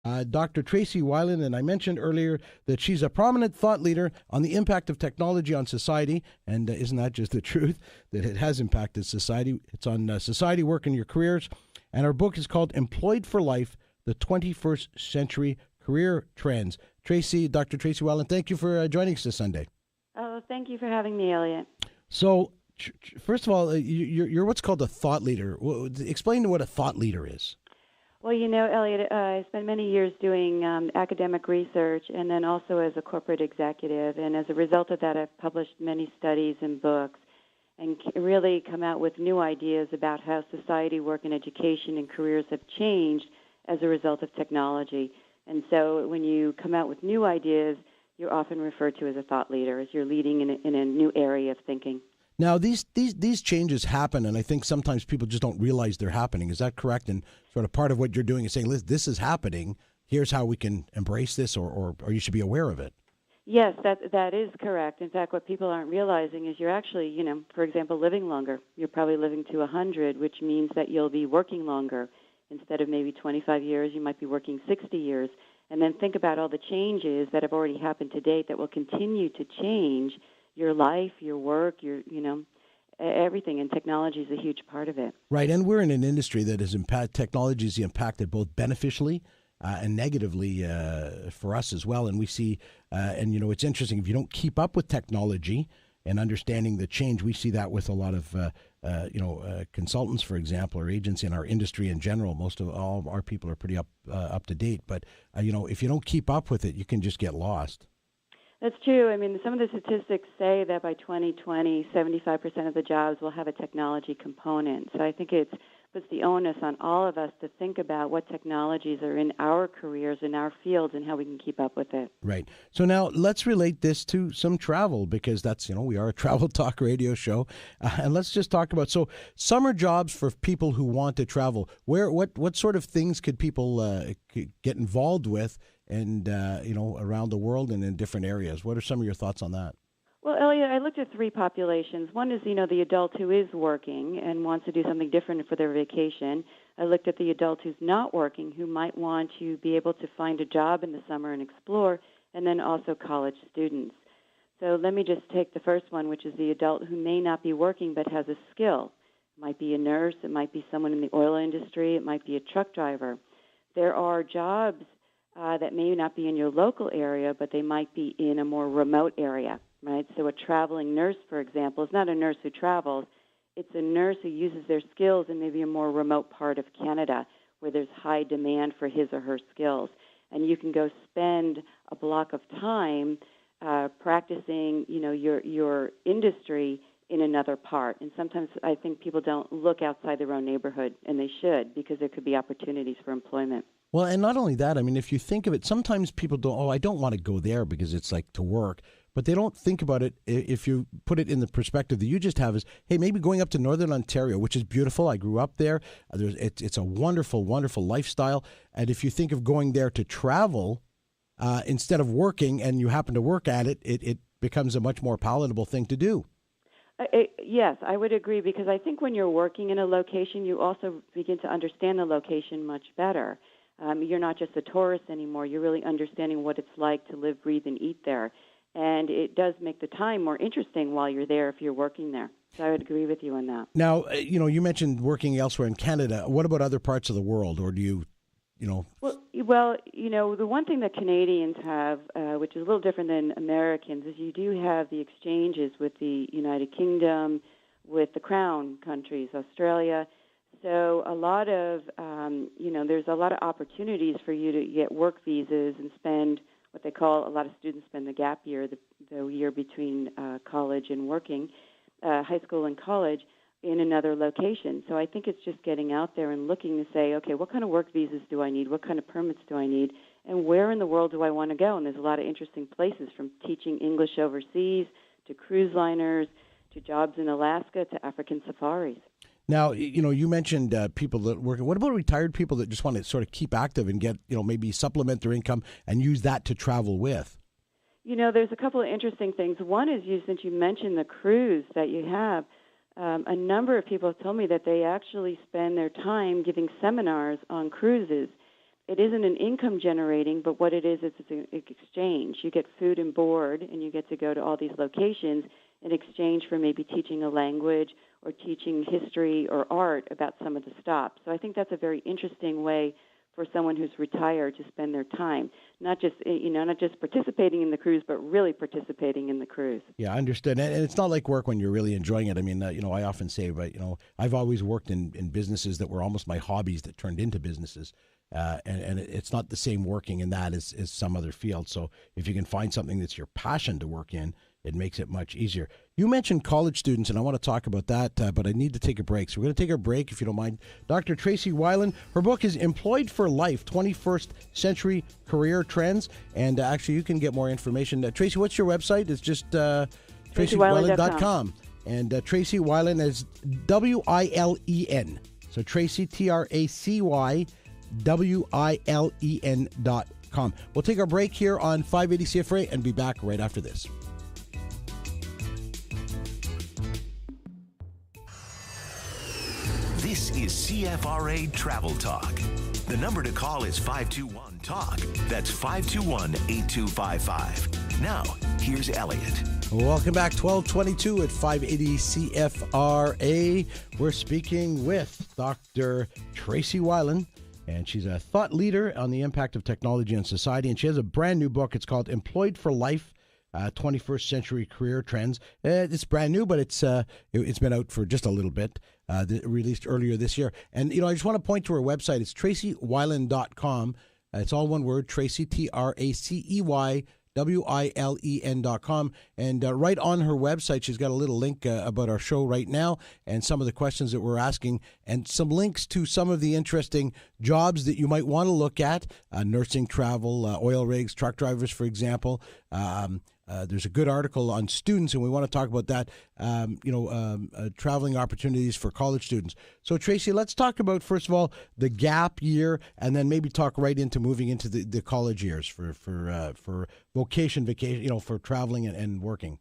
Dr. Tracy Wilen, and I mentioned earlier that she's a prominent thought leader on the impact of technology on society, and isn't that just the truth, that it has impacted society? It's on society, work, and your careers, and our book is called Employed for Life, the 21st Century Career Trends. Dr. Tracy Wilen, thank you for joining us this Sunday. Oh, thank you for having me, Elliot. So, first of all, you're what's called a thought leader. Explain what a thought leader is. Well, Elliot, I spent many years doing academic research and then also as a corporate executive. And as a result of that, I've published many studies and books and really come out with new ideas about how society, work, and education and careers have changed as a result of technology. And so when you come out with new ideas, you're often referred to as a thought leader, as you're leading in a new area of thinking. Now, these changes happen, and I think sometimes people just don't realize they're happening. Is that correct? And sort of part of what you're doing is saying, listen, this is happening. Here's how we can embrace this, or you should be aware of it. Yes, that is correct. In fact, what people aren't realizing is you're actually, for example, living longer. You're probably living to 100, which means that you'll be working longer. Instead of maybe 25 years, you might be working 60 years. And then think about all the changes that have already happened to date that will continue to change your life, your work, everything, and technology is a huge part of it. Right, and we're in an industry that has technology has impacted both beneficially and negatively for us as well. And we see, it's interesting, if you don't keep up with technology and understanding the change, we see that with a lot of, consultants, for example, or agents in our industry in general. Most of all of our people are pretty up to date. But, if you don't keep up with it, you can just get lost. That's true. I mean, some of the statistics say that by 2020, 75% of the jobs will have a technology component. So I think it puts the onus on all of us to think about what technologies are in our careers, in our fields, and how we can keep up with it. Right. So now let's relate this to some travel, because that's, we are a travel talk radio show. And let's just talk about, summer jobs for people who want to travel. What sort of things could people get involved with and, around the world and in different areas? What are some of your thoughts on that? Well, Elliot, I looked at three populations. One is, the adult who is working and wants to do something different for their vacation. I looked at the adult who's not working, who might want to be able to find a job in the summer and explore, and then also college students. So let me just take the first one, which is the adult who may not be working but has a skill. It might be a nurse. It might be someone in the oil industry. It might be a truck driver. There are jobs that may not be in your local area, but they might be in a more remote area, right? So a traveling nurse, for example, is not a nurse who travels. It's a nurse who uses their skills in maybe a more remote part of Canada where there's high demand for his or her skills. And you can go spend a block of time practicing, your industry in another part. And sometimes I think people don't look outside their own neighborhood, and they should, because there could be opportunities for employment. Well, and not only that, I mean, if you think of it, sometimes people don't, I don't want to go there because it's like to work. But they don't think about it, if you put it in the perspective that you just have, is, hey, maybe going up to Northern Ontario, which is beautiful. I grew up there. It's a wonderful, wonderful lifestyle. And if you think of going there to travel instead of working, and you happen to work at it, it becomes a much more palatable thing to do. Yes, I would agree, because I think when you're working in a location, you also begin to understand the location much better. You're not just a tourist anymore. You're really understanding what it's like to live, breathe, and eat there. And it does make the time more interesting while you're there if you're working there. So I would agree with you on that. Now, you mentioned working elsewhere in Canada. What about other parts of the world, or do you, Well, the one thing that Canadians have, which is a little different than Americans, is you do have the exchanges with the United Kingdom, with the Crown countries, Australia. So a lot of, there's a lot of opportunities for you to get work visas and spend what they call, a lot of students spend the gap year, the year between college and working, high school and college, in another location. So I think it's just getting out there and looking to say, okay, what kind of work visas do I need? What kind of permits do I need? And where in the world do I want to go? And there's a lot of interesting places, from teaching English overseas to cruise liners to jobs in Alaska to African safaris. Now, you mentioned people that work. What about retired people that just want to sort of keep active and get, maybe supplement their income and use that to travel with? There's a couple of interesting things. One is, since you mentioned the cruise that you have, a number of people have told me that they actually spend their time giving seminars on cruises. it isn't an income generating, but what it is, it's an exchange. You get food and board, and you get to go to all these locations in exchange for maybe teaching a language or teaching history or art about some of the stops. So I think that's a very interesting way for someone who's retired to spend their time, not just participating in the cruise, but really participating in the cruise. Yeah, I understood. And it's not like work when you're really enjoying it. I mean, I often say, but, I've always worked in businesses that were almost my hobbies that turned into businesses. And it's not the same working in that as some other field. So if you can find something that's your passion to work in, it makes it much easier. You mentioned college students, and I want to talk about that, but I need to take a break. So we're going to take a break, if you don't mind. Dr. Tracy Wilen, her book is Employed for Life, 21st Century Career Trends. And actually, you can get more information. Tracy, what's your website? It's just tracywilen.com. And Tracy Wilen is Wilen. So Tracy, TracyWilen.com. We'll take our break here on 580 CFRA and be back right after this. This is CFRA Travel Talk. The number to call is 521-TALK. That's 521-8255. Now, here's Elliot. Welcome back, 1222 at 580 CFRA. We're speaking with Dr. Tracy Wilen, and she's a thought leader on the impact of technology on society, and she has a brand new book. It's called Employed for Life, 21st Century Career Trends. It's brand new, but it's been out for just a little bit, released earlier this year. And, I just want to point to her website. It's tracywilen.com. It's all one word, Tracy, TracyWilen.com. And right on her website, she's got a little link about our show right now and some of the questions that we're asking and some links to some of the interesting jobs that you might want to look at, nursing, travel, oil rigs, truck drivers, for example. There's a good article on students, and we want to talk about that, traveling opportunities for college students. So, Tracy, let's talk about, first of all, the gap year, and then maybe talk right into moving into the college years for vacation, for traveling and working.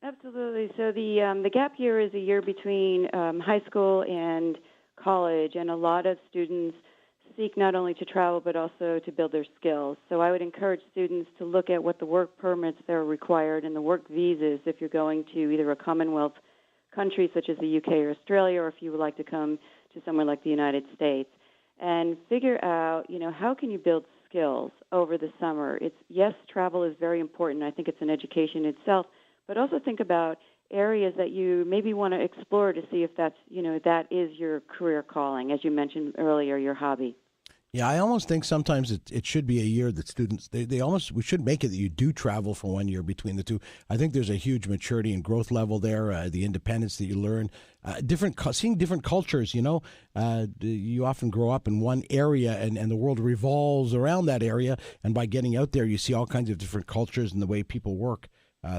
Absolutely. So the gap year is a year between high school and college, and a lot of students seek not only to travel but also to build their skills. So I would encourage students to look at what the work permits that are required and the work visas if you're going to either a Commonwealth country such as the UK or Australia, or if you would like to come to somewhere like the United States, and figure out, how can you build skills over the summer. Yes, travel is very important. I think it's an education itself, but also think about areas that you maybe want to explore to see if that's, that is your career calling, as you mentioned earlier, your hobby. Yeah, I almost think sometimes it should be a year that students, we should make it that you do travel for 1 year between the two. I think there's a huge maturity and growth level there, the independence that you learn, seeing different cultures, you often grow up in one area and the world revolves around that area. And by getting out there, you see all kinds of different cultures and the way people work.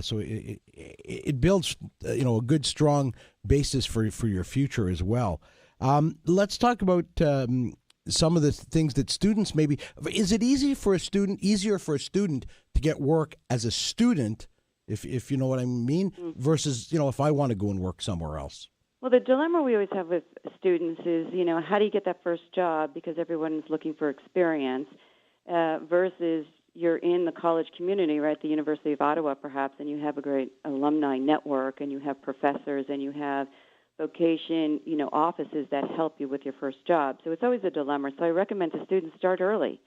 So it builds, a good, strong basis for your future as well. Let's talk about some of the things that students maybe. Is it easier for a student to get work as a student, if you know what I mean, versus if I want to go and work somewhere else? Well, the dilemma we always have with students is, how do you get that first job, because everyone's looking for experience, versus you're in the college community, right, the University of Ottawa perhaps, and you have a great alumni network, and you have professors, and you have Vocation, offices that help you with your first job. So it's always a dilemma. So I recommend to students start early.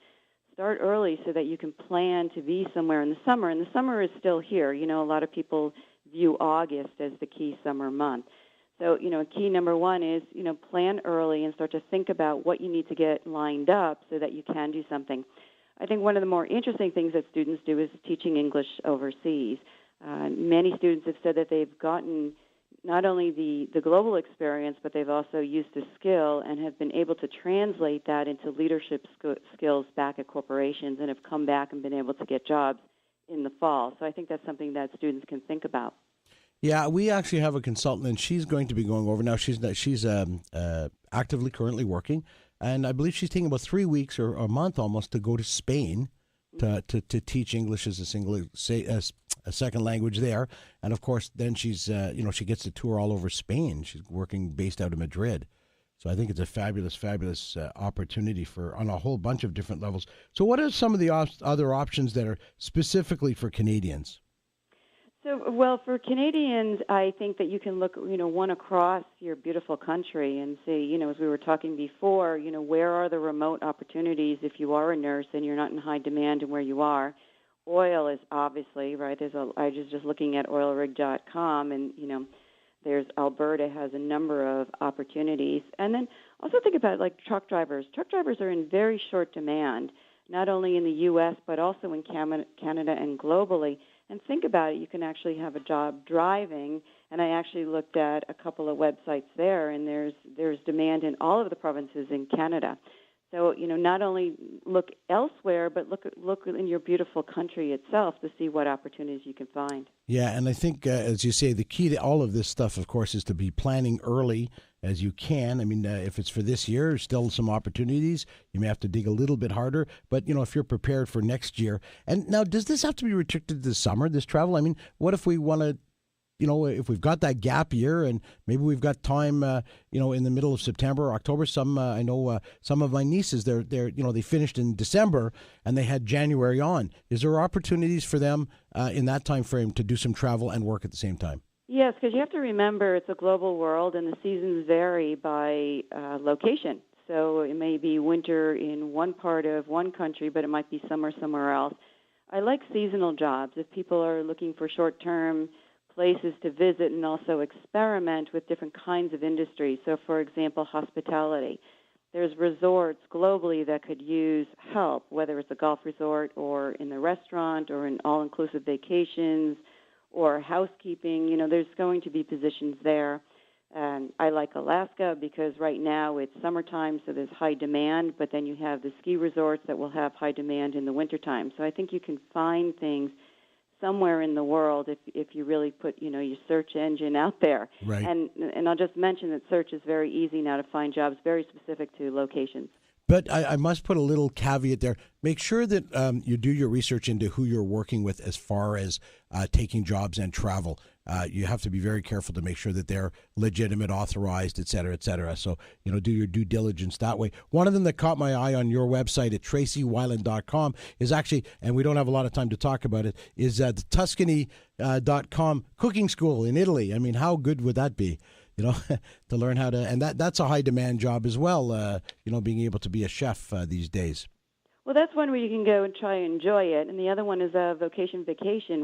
Start early so that you can plan to be somewhere in the summer. And the summer is still here. A lot of people view August as the key summer month. So, key number one is, plan early and start to think about what you need to get lined up so that you can do something. I think one of the more interesting things that students do is teaching English overseas. Many students have said that they've gotten not only the global experience, but they've also used the skill and have been able to translate that into leadership skills back at corporations and have come back and been able to get jobs in the fall. So I think that's something that students can think about. Yeah, we actually have a consultant, and she's going to be going over now. She's actively currently working, and I believe she's taking about 3 weeks or a month almost to go to Spain to teach English as a second language there. And of course, then she's she gets to tour all over Spain. She's working based out of Madrid. So I think it's a fabulous, fabulous opportunity on a whole bunch of different levels. So what are some of the other options that are specifically for Canadians? So, well, for Canadians, I think that you can look, one across your beautiful country and see, as we were talking before, where are the remote opportunities if you are a nurse and you're not in high demand and where you are. Oil is obviously, right, I was just looking at oilrig.com and, there's Alberta has a number of opportunities. And then also think about like truck drivers. Truck drivers are in very short demand, not only in the U.S., but also in Canada and globally. And think about it, you can actually have a job driving, and I actually looked at a couple of websites there, and there's demand in all of the provinces in Canada. So, not only look elsewhere, but look in your beautiful country itself to see what opportunities you can find. Yeah, and I think, as you say, the key to all of this stuff, of course, is to be planning early as you can. I mean, if it's for this year, still some opportunities. You may have to dig a little bit harder, but, if you're prepared for next year. And now, does this have to be restricted to the summer, this travel? I mean, what if we want to, if we've got that gap year and maybe we've got time, in the middle of September or October. I know some of my nieces, they finished in December and they had January on. Is there opportunities for them in that time frame to do some travel and work at the same time? Yes, because you have to remember it's a global world and the seasons vary by location. So it may be winter in one part of one country, but it might be summer somewhere else. I like seasonal jobs. If people are looking for short-term places to visit and also experiment with different kinds of industries. So, for example, hospitality. There's resorts globally that could use help, whether it's a golf resort or in the restaurant or in all-inclusive vacations or housekeeping. There's going to be positions there. And I like Alaska because right now it's summertime, so there's high demand, but then you have the ski resorts that will have high demand in the wintertime. So I think you can find things somewhere in the world if you really put, your search engine out there. Right. And I'll just mention that search is very easy now to find jobs very specific to locations. But I must put a little caveat there. Make sure that you do your research into who you're working with as far as taking jobs and travel. You have to be very careful to make sure that they're legitimate, authorized, et cetera, et cetera. So, do your due diligence that way. One of them that caught my eye on your website at TracyWilen.com is actually, and we don't have a lot of time to talk about it, is the Tuscany.com cooking school in Italy. I mean, how good would that be? To learn how to, and that's a high demand job as well, being able to be a chef these days. Well, that's one where you can go and try and enjoy it. And the other one is a Vocation,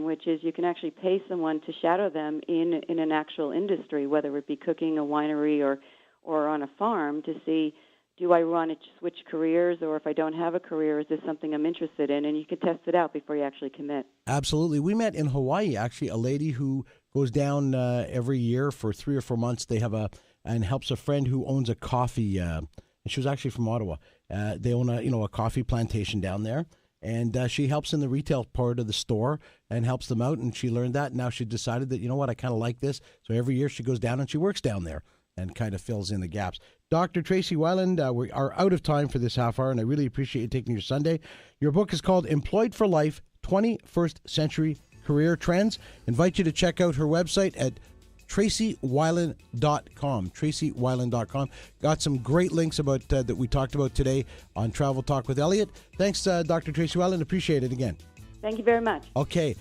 which is you can actually pay someone to shadow them in an actual industry, whether it be cooking, a winery, or on a farm to see, do I want to switch careers, or if I don't have a career, is this something I'm interested in? And you can test it out before you actually commit. Absolutely. We met in Hawaii, actually, a lady who goes down every year for 3 or 4 months. They have and helps a friend who owns a coffee. And she was actually from Ottawa. They own a coffee plantation down there, and she helps in the retail part of the store and helps them out. And she learned that. Now she decided that I kind of like this. So every year she goes down and she works down there and kind of fills in the gaps. Dr. Tracy Wilen, we are out of time for this half hour, and I really appreciate you taking your Sunday. Your book is called Employed for Life: 21st Century Career Trends. Invite you to check out her website at TracyWilen.com. TracyWilen.com. Got some great links about that we talked about today on Travel Talk with Elliot. Thanks, Dr. Tracy Wilen. Appreciate it again. Thank you very much. Okay.